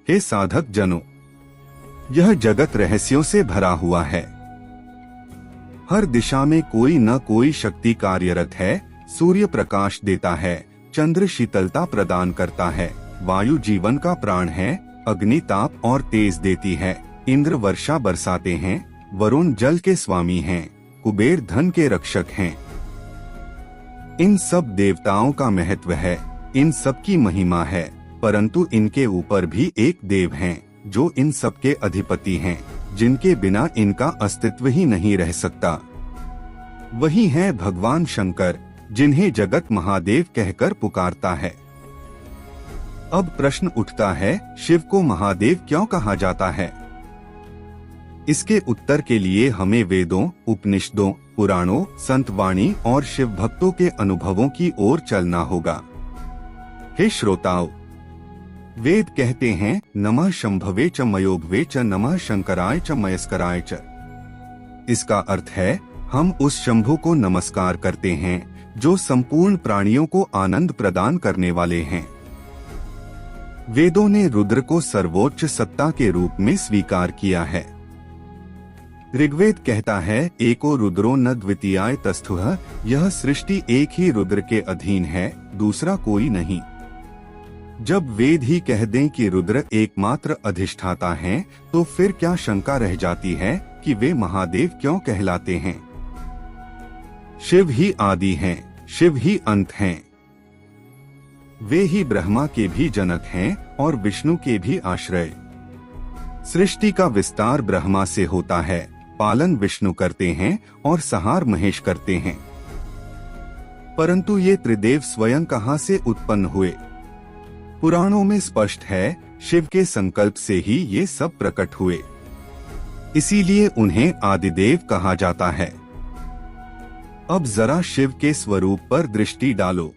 हे साधक जनों, यह जगत रहस्यों से भरा हुआ है। हर दिशा में कोई न कोई शक्ति कार्यरत है। सूर्य प्रकाश देता है, चंद्र शीतलता प्रदान करता है, वायु जीवन का प्राण है, अग्नि ताप और तेज देती है, इंद्र वर्षा बरसाते हैं, वरुण जल के स्वामी हैं, कुबेर धन के रक्षक हैं। इन सब देवताओं का महत्व है, इन सब की महिमा है, परंतु इनके ऊपर भी एक देव हैं, जो इन सब के अधिपति हैं, जिनके बिना इनका अस्तित्व ही नहीं रह सकता। वही है भगवान शंकर, जिन्हें जगत महादेव कहकर पुकारता है। अब प्रश्न उठता है, शिव को महादेव क्यों कहा जाता है? इसके उत्तर के लिए हमें वेदों, उपनिषदों, पुराणों, संत वाणी और शिव भक्तों के अनुभवों की ओर चलना होगा। हे श्रोताओ, वेद कहते हैं, नमः शंभवे च मयोभवे च नमः शंकराय च मयस्कराय च। इसका अर्थ है, हम उस शंभु को नमस्कार करते हैं जो संपूर्ण प्राणियों को आनंद प्रदान करने वाले हैं। वेदों ने रुद्र को सर्वोच्च सत्ता के रूप में स्वीकार किया है। ऋग्वेद कहता है, एको रुद्रो न द्वितीयाय तस्थुः, यह सृष्टि एक ही रुद्र के अधीन है, दूसरा कोई नहीं। जब वेद ही कह दें कि रुद्र एकमात्र अधिष्ठाता हैं, तो फिर क्या शंका रह जाती है कि वे महादेव क्यों कहलाते हैं? शिव ही आदि हैं, शिव ही अंत हैं। वे ही ब्रह्मा के भी जनक हैं और विष्णु के भी आश्रय। सृष्टि का विस्तार ब्रह्मा से होता है, पालन विष्णु करते हैं और संहार महेश करते हैं। परंतु ये त्रिदेव स्वयं कहां से उत्पन्न हुए? पुराणों में स्पष्ट है, शिव के संकल्प से ही ये सब प्रकट हुए। इसीलिए उन्हें आदिदेव कहा जाता है। अब जरा शिव के स्वरूप पर दृष्टि डालो।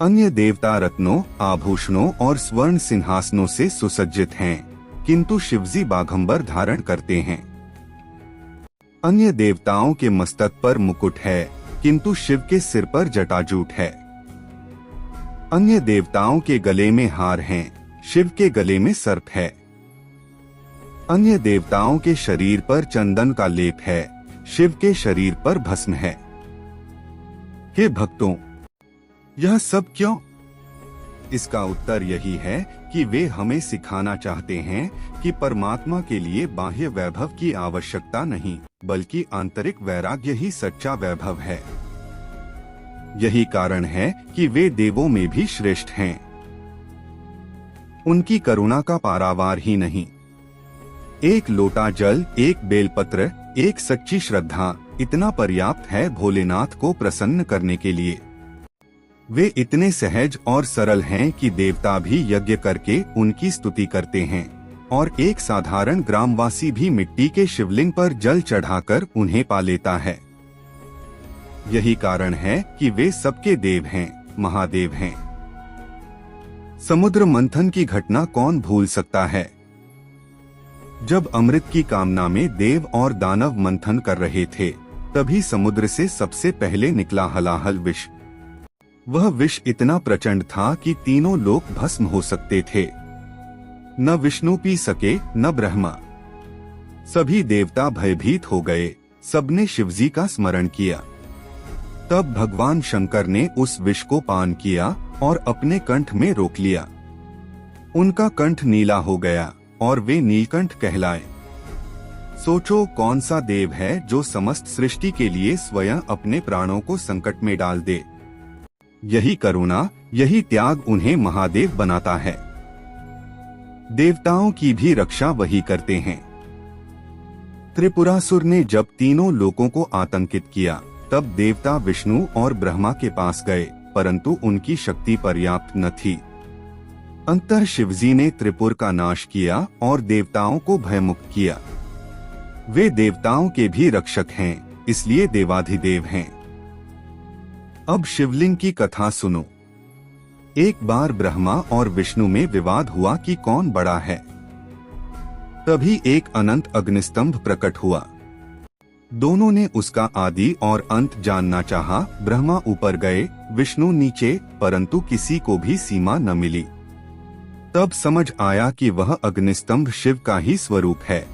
अन्य देवता रत्नों, आभूषणों और स्वर्ण सिंहासनों से सुसज्जित हैं, किंतु शिवजी बाघंबर धारण करते हैं। अन्य देवताओं के मस्तक पर मुकुट है, किंतु शिव के सिर पर जटाजूट है। अन्य देवताओं के गले में हार हैं, शिव के गले में सर्प है। अन्य देवताओं के शरीर पर चंदन का लेप है, शिव के शरीर पर भस्म है। हे भक्तों, यह सब क्यों? इसका उत्तर यही है कि वे हमें सिखाना चाहते हैं कि परमात्मा के लिए बाह्य वैभव की आवश्यकता नहीं, बल्कि आंतरिक वैराग्य ही सच्चा वैभव है। यही कारण है कि वे देवों में भी श्रेष्ठ हैं। उनकी करुणा का पारावार ही नहीं। एक लोटा जल, एक बेलपत्र, एक सच्ची श्रद्धा, इतना पर्याप्त है भोलेनाथ को प्रसन्न करने के लिए। वे इतने सहज और सरल हैं कि देवता भी यज्ञ करके उनकी स्तुति करते हैं, और एक साधारण ग्रामवासी भी मिट्टी के शिवलिंग पर जल चढ़ाकर उन्हें पा लेता है। यही कारण है कि वे सबके देव हैं, महादेव हैं। समुद्र मंथन की घटना कौन भूल सकता है? जब अमृत की कामना में देव और दानव मंथन कर रहे थे, तभी समुद्र से सबसे पहले निकला हलाहल विष। वह विष इतना प्रचंड था कि तीनों लोक भस्म हो सकते थे। न विष्णु पी सके, न ब्रह्मा। सभी देवता भयभीत हो गए, सबने शिवजी का स्मरण किया। तब भगवान शंकर ने उस विष को पान किया और अपने कंठ में रोक लिया। उनका कंठ नीला हो गया और वे नीलकंठ कहलाए। सोचो, कौन सा देव है जो समस्त सृष्टि के लिए स्वयं अपने प्राणों को संकट में डाल दे? यही करुणा, यही त्याग उन्हें महादेव बनाता है। देवताओं की भी रक्षा वही करते हैं। त्रिपुरासुर ने जब तीनों लोकों को आतंकित किया, तब देवता विष्णु और ब्रह्मा के पास गए, परंतु उनकी शक्ति पर्याप्त न थी। अंततः शिवजी ने त्रिपुर का नाश किया और देवताओं को भयमुक्त किया। वे देवताओं के भी रक्षक हैं, इसलिए देवाधिदेव हैं। अब शिवलिंग की कथा सुनो। एक बार ब्रह्मा और विष्णु में विवाद हुआ कि कौन बड़ा है। तभी एक अनंत अग्निस्तंभ प्रकट हुआ। दोनों ने उसका आदि और अंत जानना चाहा। ब्रह्मा ऊपर गए, विष्णु नीचे, परंतु किसी को भी सीमा न मिली। तब समझ आया कि वह अग्निस्तंभ शिव का ही स्वरूप है।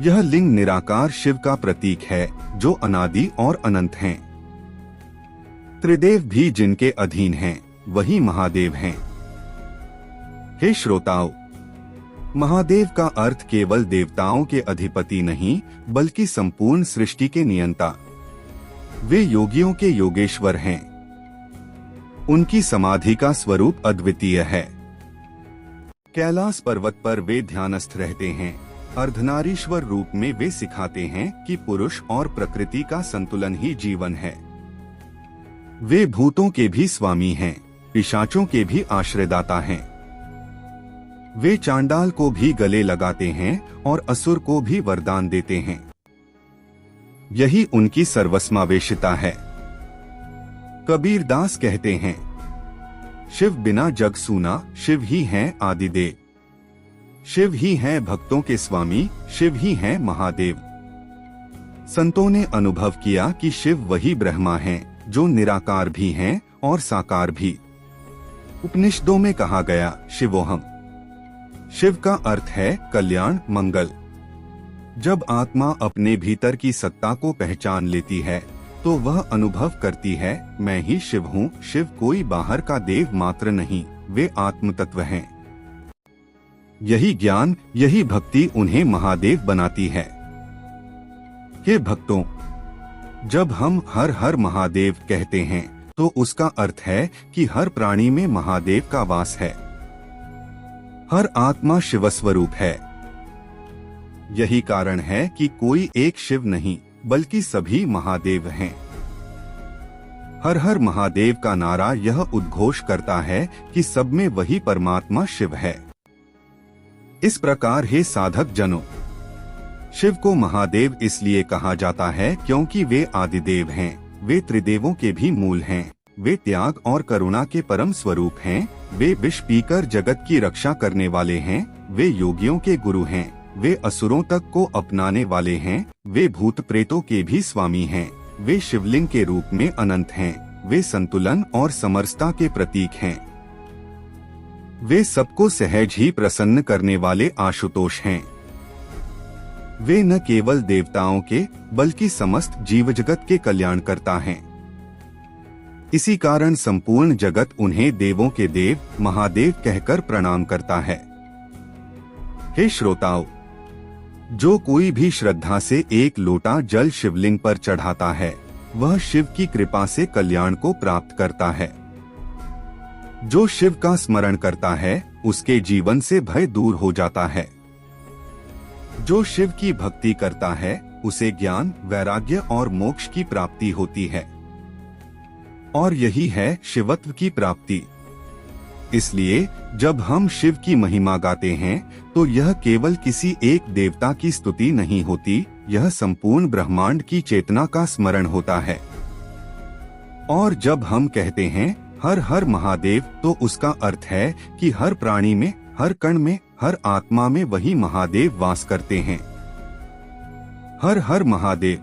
यह लिंग निराकार शिव का प्रतीक है जो अनादि और अनंत हैं। त्रिदेव भी जिनके अधीन हैं, वही महादेव हैं। हे श्रोताओं, महादेव का अर्थ केवल देवताओं के अधिपति नहीं, बल्कि संपूर्ण सृष्टि के नियंता। वे योगियों के योगेश्वर हैं। उनकी समाधि का स्वरूप अद्वितीय है। कैलाश पर्वत पर वे ध्यानस्थ रहते हैं। अर्धनारीश्वर रूप में वे सिखाते हैं कि पुरुष और प्रकृति का संतुलन ही जीवन है। वे भूतों के भी स्वामी हैं, पिशाचों के भी आश्रयदाता हैं। वे चांडाल को भी गले लगाते हैं और असुर को भी वरदान देते हैं। यही उनकी सर्वस्मावेशिता है। कबीर दास कहते हैं, शिव बिना जग सूना, शिव ही हैं आदिदेव। शिव ही हैं भक्तों के स्वामी, शिव ही हैं महादेव। संतों ने अनुभव किया कि शिव वही ब्रह्मा हैं जो निराकार भी हैं और साकार भी। उपनिषदों में कहा गया शिवोहम। शिव का अर्थ है कल्याण, मंगल। जब आत्मा अपने भीतर की सत्ता को पहचान लेती है तो वह अनुभव करती है, मैं ही शिव हूँ। शिव कोई बाहर का देव मात्र नहीं, वे आत्म तत्व हैं। यही ज्ञान, यही भक्ति उन्हें महादेव बनाती है। हे भक्तों, जब हम हर हर महादेव कहते हैं तो उसका अर्थ है कि हर प्राणी में महादेव का वास है। हर आत्मा शिवस्वरूप है। यही कारण है कि कोई एक शिव नहीं, बल्कि सभी महादेव हैं। हर हर महादेव का नारा यह उद्घोष करता है कि सब में वही परमात्मा शिव है। इस प्रकार हे साधक जनों, शिव को महादेव इसलिए कहा जाता है क्योंकि वे आदिदेव हैं। वे त्रिदेवों के भी मूल हैं। वे त्याग और करुणा के परम स्वरूप हैं। वे विष पीकर जगत की रक्षा करने वाले हैं। वे योगियों के गुरु हैं। वे असुरों तक को अपनाने वाले हैं। वे भूत प्रेतों के भी स्वामी हैं। वे शिवलिंग के रूप में अनंत हैं। वे संतुलन और समरसता के प्रतीक हैं। वे सबको सहज ही प्रसन्न करने वाले आशुतोष हैं। वे न केवल देवताओं के, बल्कि समस्त जीव जगत के कल्याण करता हैं। इसी कारण संपूर्ण जगत उन्हें देवों के देव, महादेव कहकर प्रणाम करता है। हे श्रोताओं, जो कोई भी श्रद्धा से एक लोटा जल शिवलिंग पर चढ़ाता है, वह शिव की कृपा से कल्याण को प्राप्त करता है। जो शिव का स्मरण करता है, उसके जीवन से भय दूर हो जाता है। जो शिव की भक्ति करता है, उसे ज्ञान, वैराग्य और मोक्ष की प्राप्ति होती है। और यही है शिवत्व की प्राप्ति। इसलिए जब हम शिव की महिमा गाते हैं तो यह केवल किसी एक देवता की स्तुति नहीं होती, यह संपूर्ण ब्रह्मांड की चेतना का स्मरण होता है। और जब हम कहते हैं हर हर महादेव, तो उसका अर्थ है कि हर प्राणी में, हर कण में, हर आत्मा में वही महादेव वास करते हैं। हर हर महादेव।